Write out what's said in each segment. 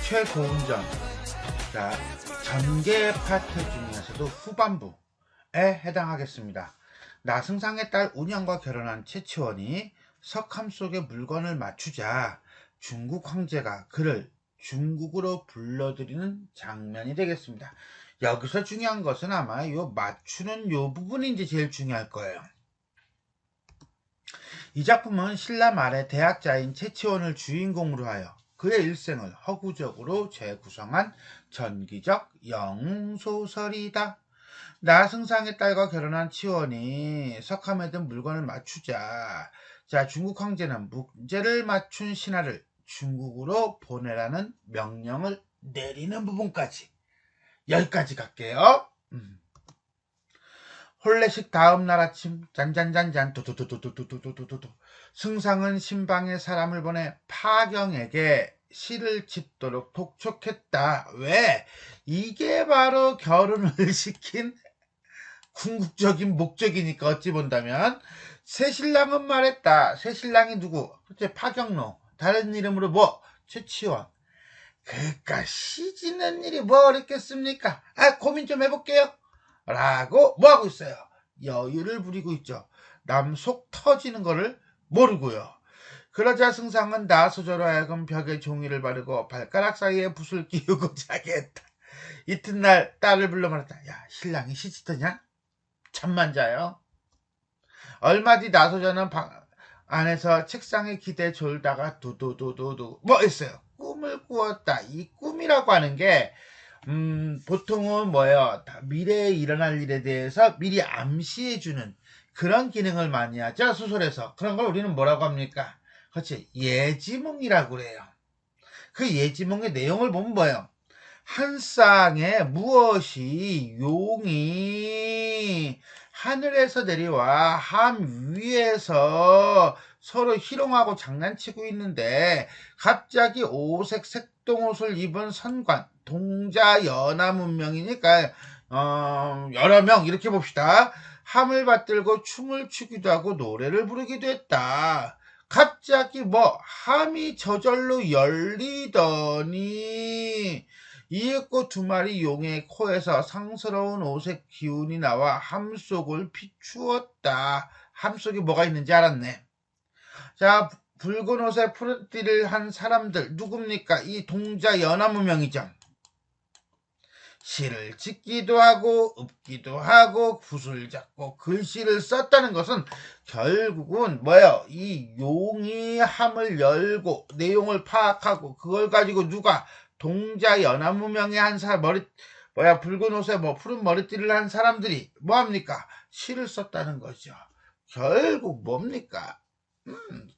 최고운 점. 자, 전개 파트 중에서도 후반부에 해당하겠습니다. 나승상의 딸 운영과 결혼한 최치원이 석함 속에 물건을 맞추자 중국 황제가 그를 중국으로 불러들이는 장면이 되겠습니다. 여기서 중요한 것은 아마 요 맞추는 요 부분이 이제 제일 중요할 거예요. 이 작품은 신라 말의 대학자인 최치원을 주인공으로 하여 그의 일생을 허구적으로 재구성한 전기적 영웅소설이다. 나승상의 딸과 결혼한 치원이 석함에 든 물건을 맞추자 중국 황제는 문제를 맞춘 신하를 중국으로 보내라는 명령을 내리는 부분까지 여기까지 갈게요. 혼례식 다음날 아침 짠짠짠짠 도도도도도도도도도 승상은 신방에 사람을 보내 파경에게 시를 짓도록 독촉했다. 왜? 이게 바로 결혼을 시킨 궁극적인 목적이니까. 어찌 본다면 새신랑은 말했다. 새신랑이 누구? 그치, 파경로. 다른 이름으로 뭐? 최치원. 그니까 시 짓는 일이 뭐 어렵겠습니까? 고민 좀 해볼게요 라고 뭐하고 있어요? 여유를 부리고 있죠. 남 속 터지는 거를 모르고요. 그러자 승상은 나소저로 하여금 벽에 종이를 바르고 발가락 사이에 붓을 끼우고 자게 했다. 이튿날 딸을 불러 말했다. 야, 신랑이 시집더냐? 잠만 자요. 얼마 뒤 나소저는 방 안에서 책상에 기대 졸다가 두두두두두 뭐 했어요? 꿈을 꾸었다. 이 꿈이라고 하는 게 보통은 뭐예요? 미래에 일어날 일에 대해서 미리 암시해주는 그런 기능을 많이 하죠, 소설에서. 그런 걸 우리는 뭐라고 합니까? 그렇지, 예지몽이라고 그래요. 그 예지몽의 내용을 보면 뭐예요? 한 쌍에 무엇이 용이 하늘에서 내려와 함 위에서 서로 희롱하고 장난치고 있는데 갑자기 오색 색동옷을 입은 선관, 동자 연하 문명이니까 여러 명 이렇게 봅시다. 함을 받들고 춤을 추기도 하고 노래를 부르기도 했다. 갑자기 뭐 함이 저절로 열리더니 이윽고 두 마리 용의 코에서 상스러운 오색 기운이 나와 함 속을 비추었다. 함 속에 뭐가 있는지 알았네. 자, 붉은 옷에 푸른 띠를 한 사람들 누굽니까? 이 동자 연화무명이죠. 시를 짓기도 하고 읊기도 하고 붓을 잡고 글씨를 썼다는 것은 결국은 뭐예요? 이 용이 함을 열고 내용을 파악하고 그걸 가지고 누가 동자 연화무명의 한 사람 붉은 옷에 푸른 머리띠를 한 사람들이 뭐합니까? 시를 썼다는 거죠. 결국 뭡니까?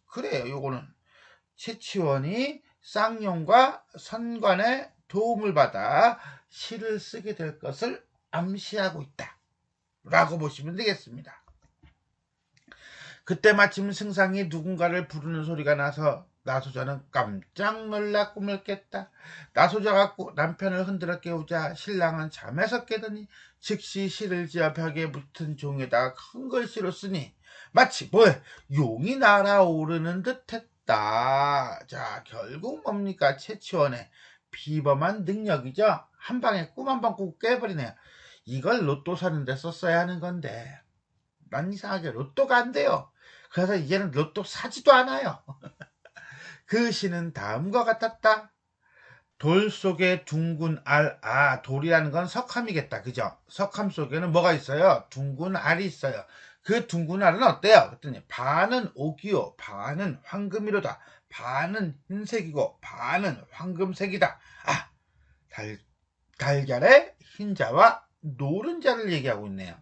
그래요. 요거는 최치원이 쌍용과 선관의 도움을 받아 시를 쓰게 될 것을 암시하고 있다 라고 보시면 되겠습니다. 그때 마침 승상이 누군가를 부르는 소리가 나서 나소자는 깜짝 놀라 꿈을 깼다. 나소자가 남편을 흔들어 깨우자 신랑은 잠에서 깨더니 즉시 시를 지어 벽에 붙은 종에다가 큰 글씨로 쓰니 마치 뭐에 용이 날아오르는 듯 했다. 자, 결국 뭡니까? 최치원의 비범한 능력이죠. 한 방에 꿈 한 방 꾸고 깨버리네요. 이걸 로또 사는데 썼어야 하는 건데 난 이상하게 로또가 안 돼요. 그래서 이제는 로또 사지도 않아요. 그 시는 다음과 같았다. 돌 속에 둥근 알, 돌이라는 건 석함이겠다. 그죠? 석함 속에는 뭐가 있어요? 둥근 알이 있어요. 그 둥근 알은 어때요? 그랬더니 반은 옥이요, 반은 황금이로다. 반은 흰색이고 반은 황금색이다. 달걀의 흰자와 노른자를 얘기하고 있네요.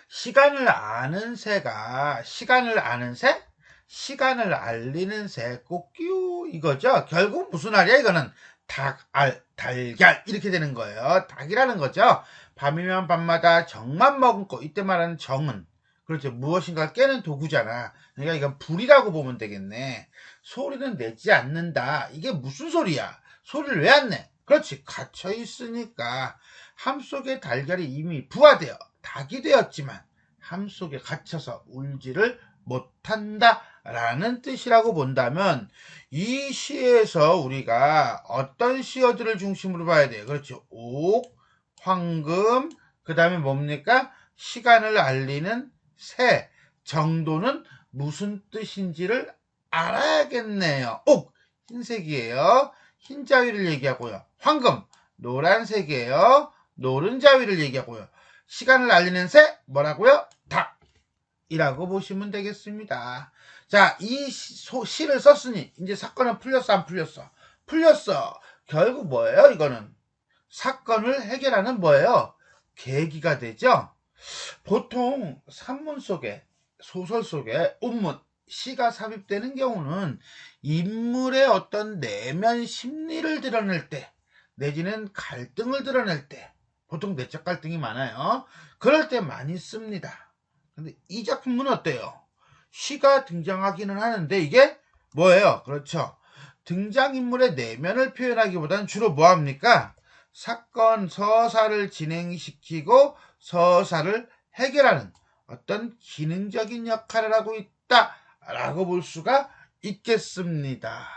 시간을 아는 새가 시간을 아는 새? 시간을 알리는 새 꽃기우 이거죠. 결국 무슨 알이야? 이거는 닭, 알, 달걀 이렇게 되는 거예요. 닭이라는 거죠. 밤이면 밤마다 정만 머금고 이때 말하는 정은 그렇죠. 무엇인가 깨는 도구잖아. 그러니까 이건 불이라고 보면 되겠네. 소리는 내지 않는다. 이게 무슨 소리야? 소리를 왜 안 내? 그렇지. 갇혀 있으니까. 함 속의 달걀이 이미 부화되어 닭이 되었지만 함 속에 갇혀서 울지를 못한다 라는 뜻이라고 본다면 이 시에서 우리가 어떤 시어들을 중심으로 봐야 돼요? 그렇죠. 옥, 황금, 그 다음에 뭡니까? 시간을 알리는 새 정도는 무슨 뜻인지를 알아야겠네요. 옥, 흰색이에요. 흰자위를 얘기하고요. 황금, 노란색이에요. 노른자위를 얘기하고요. 시간을 알리는 새, 뭐라고요? 닭이라고 보시면 되겠습니다. 자, 이 시를 썼으니 이제 사건은 풀렸어, 안 풀렸어? 풀렸어. 결국 뭐예요? 이거는 사건을 해결하는 뭐예요? 계기가 되죠. 보통 산문 속에, 소설 속에 운문, 시가 삽입되는 경우는 인물의 어떤 내면 심리를 드러낼 때 내지는 갈등을 드러낼 때, 보통 내적 갈등이 많아요. 그럴 때 많이 씁니다. 근데 이 작품은 어때요? 시가 등장하기는 하는데 이게 뭐예요? 그렇죠. 등장인물의 내면을 표현하기보다는 주로 뭐합니까? 사건, 서사를 진행시키고 서사를 해결하는 어떤 기능적인 역할을 하고 있다라고 볼 수가 있겠습니다.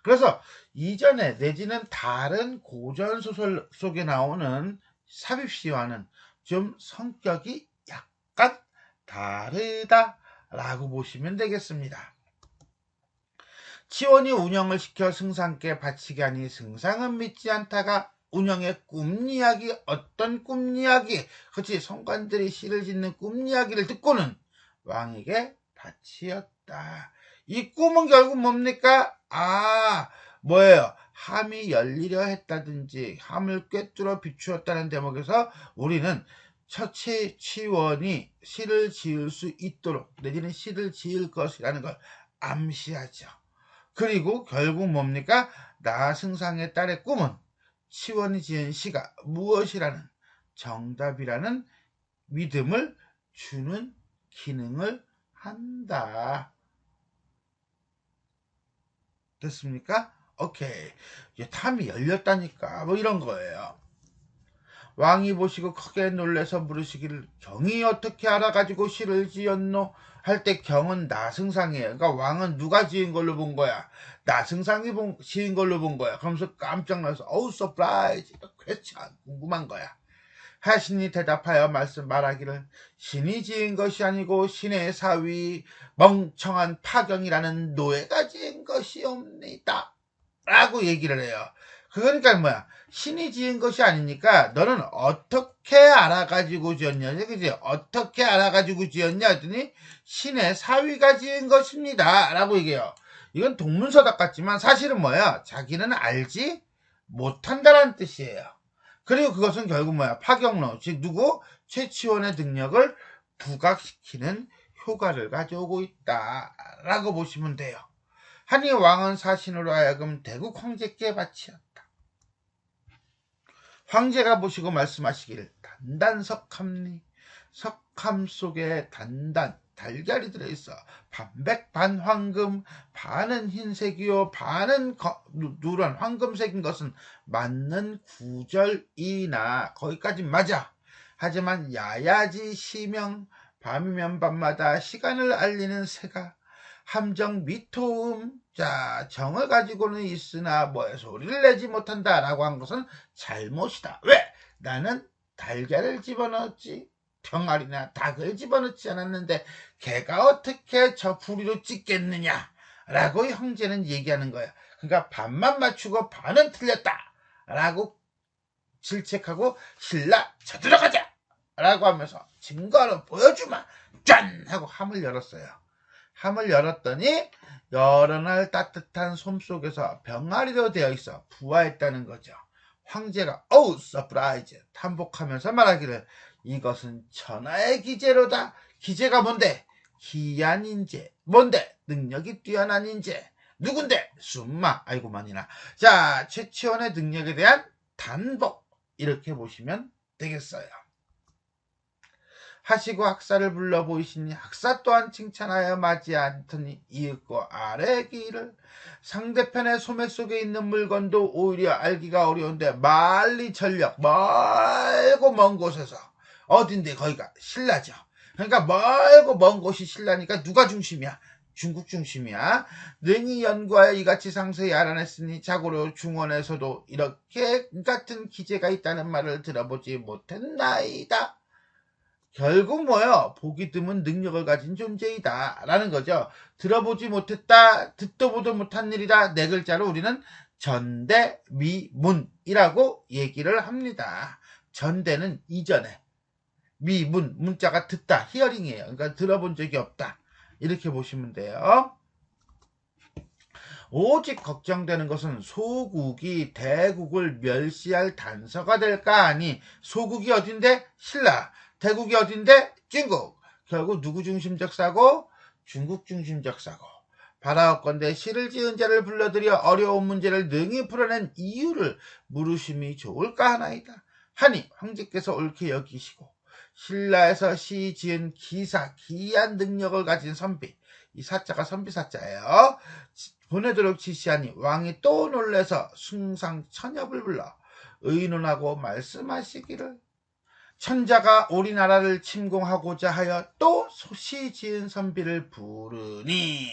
그래서 이전에 내지는 다른 고전소설 속에 나오는 삽입시와는 좀 성격이 약간 다르다라고 보시면 되겠습니다. 치원이 운영을 시켜 승상께 바치게 하니 승상은 믿지 않다가 운영의 꿈이야기, 어떤 꿈이야기, 그렇지, 성관들이 시를 짓는 꿈이야기를 듣고는 왕에게 바치었다. 이 꿈은 결국 뭡니까? 뭐예요? 함이 열리려 했다든지 함을 꿰뚫어 비추었다는 대목에서 우리는 처치 치원이 시를 지을 수 있도록 내지는 시를 지을 것이라는 걸 암시하죠. 그리고 결국 뭡니까? 나승상의 딸의 꿈은 치원이 지은 시가 무엇이라는 정답이라는 믿음을 주는 기능을 한다. 됐습니까? 오케이. 이제 탐이 열렸다니까. 뭐 이런 거예요. 왕이 보시고 크게 놀래서 물으시기를 경이 어떻게 알아가지고 시를 지었노? 할 때 경은 나승상이에요. 그러니까 왕은 누가 지은 걸로 본 거야? 나승상이 지은 걸로 본 거야. 그러면서 깜짝 놀라서 서프라이즈. 퀘스천 궁금한 거야. 하신이 대답하여 말하기를 신이 지은 것이 아니고 신의 사위 멍청한 파경이라는 노예가 지은 것이옵니다. 라고 얘기를 해요. 그러니까 뭐야? 신이 지은 것이 아니니까 너는 어떻게 알아가지고 지었냐? 그지? 어떻게 알아가지고 지었냐? 했더니 신의 사위가 지은 것입니다. 라고 얘기해요. 이건 동문서답 같지만 사실은 뭐야? 자기는 알지 못한다라는 뜻이에요. 그리고 그것은 결국 뭐야? 파경로, 즉 누구? 최치원의 능력을 부각시키는 효과를 가져오고 있다라고 보시면 돼요. 하니 왕은 사신으로 하여금 대국 황제께 바치었다. 황제가 보시고 말씀하시길 단단석함니 석함 속에 단단 달걀이 들어있어 반백 반 황금 반은 흰색이요 반은 누런 황금색인 것은 맞는 구절이나 거기까지 맞아. 하지만 야야지 시명 밤이면 밤마다 시간을 알리는 새가 함정 미토음 자 정을 가지고는 있으나 뭐에 소리를 내지 못한다 라고 한 것은 잘못이다. 왜? 나는 달걀을 집어넣었지 병아리나 닭을 집어넣지 않았는데 걔가 어떻게 저 부리로 찍겠느냐 라고 형제는 얘기하는 거야. 그러니까 반만 맞추고 반은 틀렸다 라고 질책하고 신라 쳐들어가자 라고 하면서 증거를 보여주마 짠 하고 함을 열었어요. 함을 열었더니 여러 날 따뜻한 솜 속에서 병아리로 되어 있어 부화했다는 거죠. 황제가 서프라이즈 탐복하면서 말하기를 이것은 천하의 기재로다. 기재가 뭔데? 기한 인재. 뭔데? 능력이 뛰어난 인재. 누군데? 순마. 아이고만이나. 자, 최치원의 능력에 대한 단복 이렇게 보시면 되겠어요. 하시고 학사를 불러 보이시니 학사 또한 칭찬하여 맞이하더니 이윽고 아래기를 상대편의 소매 속에 있는 물건도 오히려 알기가 어려운데 멀리 전력 멀고 먼 곳에서 어딘데 거기가 신라죠. 그러니까 멀고 먼 곳이 신라니까 누가 중심이야? 중국 중심이야. 능히 연구하여 이같이 상세히 알아냈으니 자고로 중원에서도 이렇게 같은 기제가 있다는 말을 들어보지 못했나이다. 결국 뭐요? 보기 드문 능력을 가진 존재이다 라는 거죠. 들어보지 못했다, 듣도 보도 못한 일이다. 네 글자로 우리는 전대미문이라고 얘기를 합니다. 전대는 이전에, 미문, 문자가 듣다, 히어링이에요. 그러니까 들어본 적이 없다. 이렇게 보시면 돼요. 오직 걱정되는 것은 소국이 대국을 멸시할 단서가 될까 하니, 소국이 어딘데? 신라. 대국이 어딘데? 중국. 결국 누구 중심적 사고? 중국 중심적 사고. 바라옵건대 시를 지은 자를 불러들여 어려운 문제를 능히 풀어낸 이유를 물으심이 좋을까 하나이다. 하니 황제께서 옳게 여기시고 신라에서 시 지은 기사, 기이한 능력을 가진 선비, 이 사자가 선비 사자예요. 보내도록 지시하니 왕이 또 놀래서 숭상 천엽을 불러 의논하고 말씀하시기를, 천자가 우리나라를 침공하고자 하여 또 시 지은 선비를 부르니,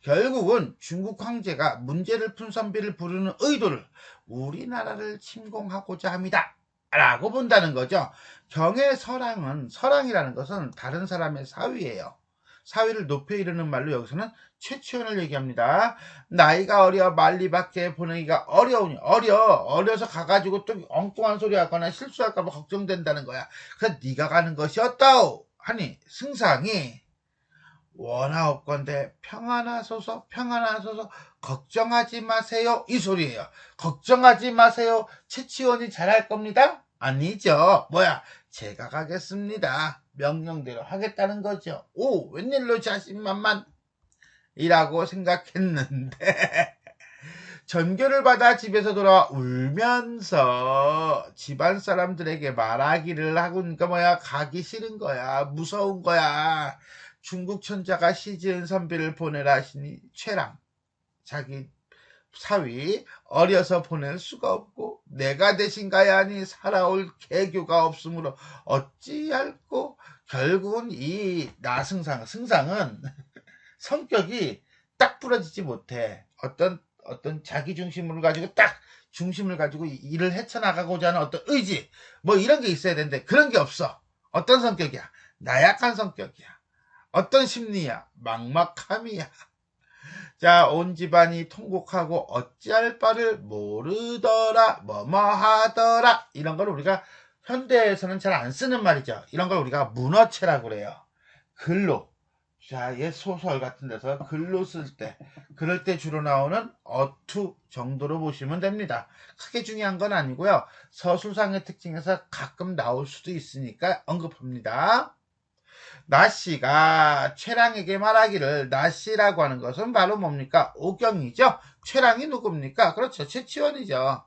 결국은 중국 황제가 문제를 푼 선비를 부르는 의도를 우리나라를 침공하고자 합니다 라고 본다는 거죠. 경의 서랑은, 서랑이라는 것은 다른 사람의 사위예요. 사위를 높여 이르는 말로 여기서는 최치원을 얘기합니다. 나이가 어려 말리 밖에 보내기가 어려우니, 어려서 가가지고 또 엉뚱한 소리 하거나 실수할까봐 걱정된다는 거야. 그래서 네가 가는 것이 어떠오 하니 승상이 원하옵건대 평안하소서, 평안하소서, 걱정하지 마세요 이 소리예요. 걱정하지 마세요. 최치원이 잘할 겁니다? 아니죠. 뭐야, 제가 가겠습니다. 명령대로 하겠다는 거죠. 오, 웬일로 자신만만 이라고 생각했는데 전교를 받아 집에서 돌아와 울면서 집안 사람들에게 말하기를 하고, 그러니까 뭐야, 가기 싫은 거야, 무서운 거야. 중국 천자가 시 지은 선비를 보내라 하시니 최랑, 자기 사위, 어려서 보낼 수가 없고 내가 대신 가야 하니 살아올 개교가 없으므로 어찌할꼬. 결국은 이 나승상은 성격이 딱 부러지지 못해. 어떤 자기 중심을 가지고 딱 중심을 가지고 일을 헤쳐나가고자 하는 어떤 의지, 뭐 이런 게 있어야 되는데 그런 게 없어. 어떤 성격이야? 나약한 성격이야. 어떤 심리야? 막막함이야. 자, 온 집안이 통곡하고 어찌할 바를 모르더라, 뭐뭐하더라, 이런 걸 우리가 현대에서는 잘 안 쓰는 말이죠. 이런 걸 우리가 문어체라고 그래요. 글로, 자, 옛 소설 같은 데서 글로 쓸 때, 그럴 때 주로 나오는 어투 정도로 보시면 됩니다. 크게 중요한 건 아니고요. 서술상의 특징에서 가끔 나올 수도 있으니까 언급합니다. 나씨가 최랑에게 말하기를, 나씨라고 하는 것은 바로 뭡니까? 오경이죠. 최랑이 누굽니까? 그렇죠. 최치원이죠.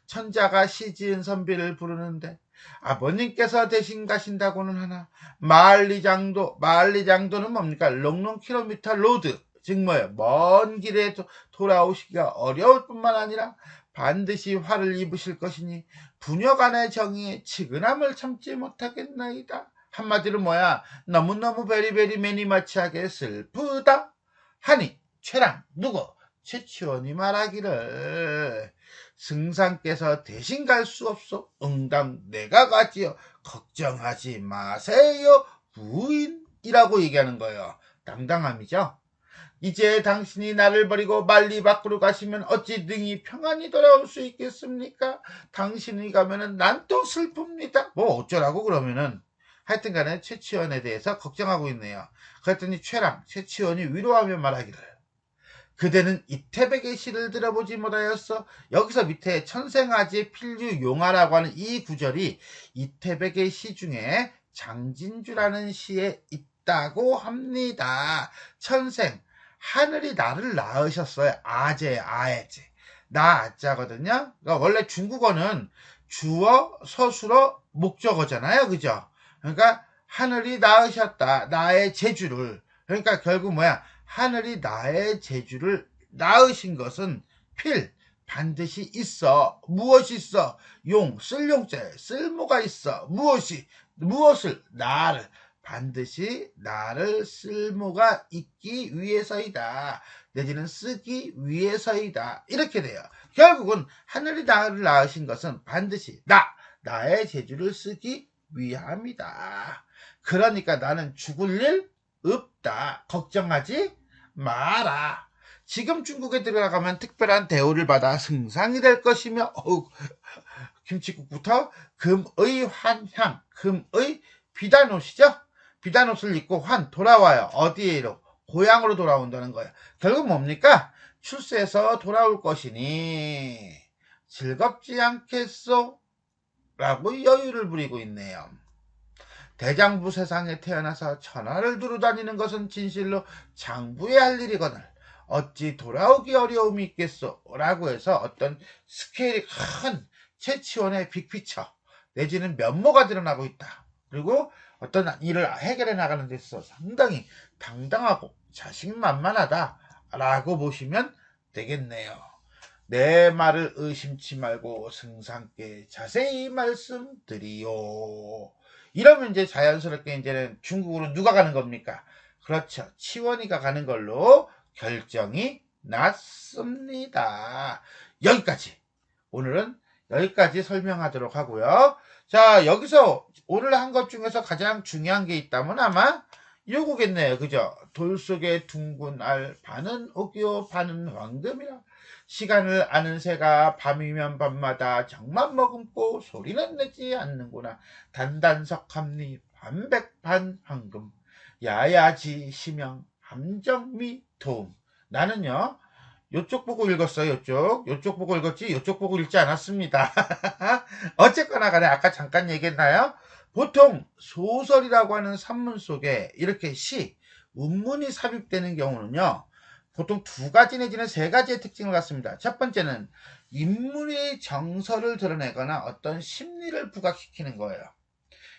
천자가 시 지은 선비를 부르는데 아버님께서 대신 가신다고는 하나, 만리장도는 뭡니까? 롱롱 킬로미터 로드, 즉 뭐예요? 먼 길에 돌아오시기가 어려울 뿐만 아니라 반드시 화를 입으실 것이니 부녀간의 정의에 치근함을 참지 못하겠나이다. 한마디로 뭐야? 너무너무 베리베리 매니마치하게 슬프다 하니 최랑, 누구? 최치원이 말하기를, 승상께서 대신 갈 수 없소. 응당 내가 가지요. 걱정하지 마세요 부인이라고 얘기하는 거예요. 당당함이죠. 이제 당신이 나를 버리고 만리 밖으로 가시면 어찌 능히 평안히 돌아올 수 있겠습니까? 당신이 가면은 난 또 슬픕니다. 뭐 어쩌라고 그러면은. 하여튼 간에 최치원에 대해서 걱정하고 있네요. 그랬더니 최치원이 위로하며 말하기를, 그대는 이태백의 시를 들어보지 못하였어. 여기서 밑에 천생아지 필류 용화라고 하는 이 구절이 이태백의 시 중에 장진주라는 시에 있다고 합니다. 천생, 하늘이 나를 낳으셨어요. 아재제. 나자거든요. 그러니까 원래 중국어는 주어, 서술어, 목적어잖아요. 그죠? 그러니까 하늘이 낳으셨다. 나의 재주를. 그러니까 결국 뭐야? 하늘이 나의 재주를 낳으신 것은 필, 반드시 있어. 무엇이 있어? 쓸용자에 쓸모가 있어. 무엇을? 나를 반드시 나를 쓸모가 있기 위해서이다. 내지는 쓰기 위해서이다. 이렇게 돼요. 결국은 하늘이 나를 낳으신 것은 반드시 나의 재주를 쓰기 위함이다. 그러니까 나는 죽을 일 없다. 걱정하지 마라. 지금 중국에 들어가면 특별한 대우를 받아 승상이 될 것이며 김칫국부터 금의 환향, 금의 비단옷이죠. 비단옷을 입고 돌아와요. 어디로? 고향으로 돌아온다는 거예요. 결국 뭡니까? 출세해서 돌아올 것이니 즐겁지 않겠소? 라고 여유를 부리고 있네요. 대장부 세상에 태어나서 천하를 두루 다니는 것은 진실로 장부의 할 일이거늘 어찌 돌아오기 어려움이 있겠소? 라고 해서 어떤 스케일이 큰 최치원의 빅피처 내지는 면모가 드러나고 있다. 그리고 어떤 일을 해결해 나가는 데 있어서 상당히 당당하고 자신만만하다 라고 보시면 되겠네요. 내 말을 의심치 말고 승상께 자세히 말씀드리요. 이러면 이제 자연스럽게 이제는 중국으로 누가 가는 겁니까? 그렇죠. 치원이가 가는 걸로 결정이 났습니다. 여기까지. 오늘은 여기까지 설명하도록 하고요. 자, 여기서 오늘 한 것 중에서 가장 중요한 게 있다면 아마 요거겠네요. 그죠? 돌 속에 둥근 알 반은 옥이요 반은 황금이라 시간을 아는 새가 밤이면 밤마다 정만 머금고 소리는 내지 않는구나. 단단석합리 반백반 황금 야야지 시명 함정미 도움. 나는요 요쪽 보고 읽었어요. 요쪽 보고 읽었지 요쪽 보고 읽지 않았습니다. 어쨌거나 간에 아까 잠깐 얘기했나요? 보통 소설이라고 하는 산문 속에 이렇게 운문이 삽입되는 경우는요 보통 2가지 내지는 3가지의 특징을 갖습니다. 첫 번째는 인물의 정서를 드러내거나 어떤 심리를 부각시키는 거예요.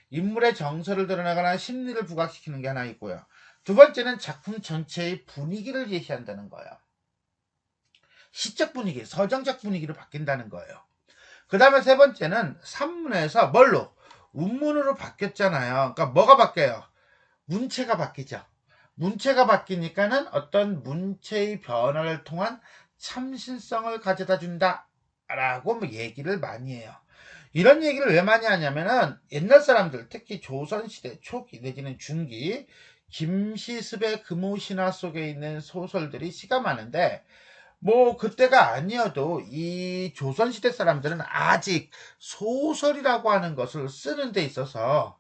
인물의 정서를 드러내거나 심리를 부각시키는 게 하나 있고요. 두 번째는 작품 전체의 분위기를 제시한다는 거예요. 시적 분위기, 서정적 분위기로 바뀐다는 거예요. 그 다음에 세 번째는 산문에서 뭘로? 운문으로 바뀌었잖아요. 그러니까 뭐가 바뀌어요? 문체가 바뀌죠. 문체가 바뀌니까는 어떤 문체의 변화를 통한 참신성을 가져다 준다 라고 얘기를 많이 해요. 이런 얘기를 왜 많이 하냐면은 옛날 사람들 특히 조선시대 초기 내지는 중기 김시습의 금오신화 속에 있는 소설들이 시가 많은데 그때가 아니어도 이 조선시대 사람들은 아직 소설이라고 하는 것을 쓰는 데 있어서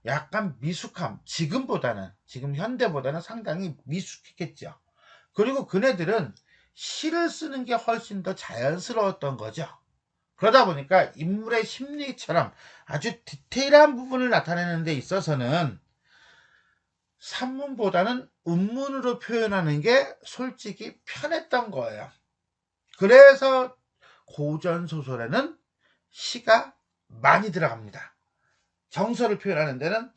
약간 미숙함, 지금 현대보다는 상당히 미숙했겠죠. 그리고 그네들은 시를 쓰는 게 훨씬 더 자연스러웠던 거죠. 그러다 보니까 인물의 심리처럼 아주 디테일한 부분을 나타내는 데 있어서는 산문보다는 운문으로 표현하는 게 솔직히 편했던 거예요. 그래서 고전 소설에는 시가 많이 들어갑니다. 정서를 표현하는 데는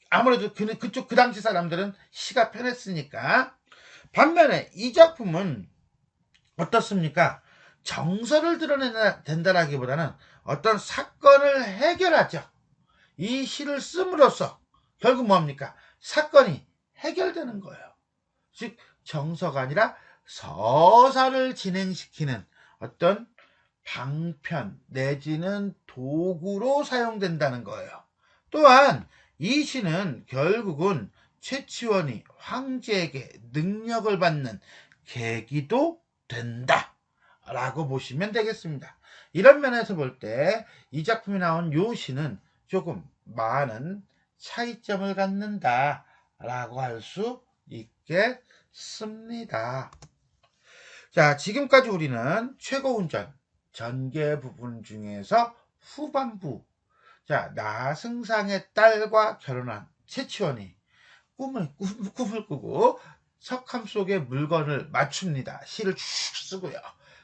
아무래도 그 당시 사람들은 시가 편했으니까. 반면에 이 작품은 어떻습니까? 정서를 드러내야 된다라기보다는 어떤 사건을 해결하죠. 이 시를 씀으로써 결국 뭡니까? 사건이 해결되는 거예요. 즉 정서가 아니라 서사를 진행시키는 어떤 방편 내지는 도구로 사용된다는 거예요. 또한 이 시는 결국은 최치원이 황제에게 능력을 받는 계기도 된다 라고 보시면 되겠습니다. 이런 면에서 볼 때 이 작품에 나온 요 시는 조금 많은 차이점을 갖는다 라고 할 수 있겠습니다. 자, 지금까지 우리는 최고운전 전개 부분 중에서 후반부, 자, 나승상의 딸과 결혼한 최치원이 꿈을 꾸고 석함 속에 물건을 맞춥니다. 시를 쭉 쓰고요.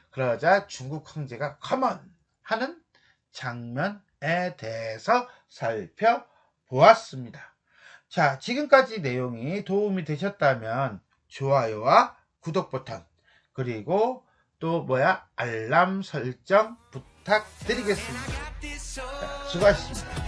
그러자 중국 황제가 컴온 하는 장면에 대해서 살펴보았습니다. 자, 지금까지 내용이 도움이 되셨다면 좋아요와 구독 버튼 그리고 또 알람 설정 부탁드리겠습니다. 자, 수고하셨습니다.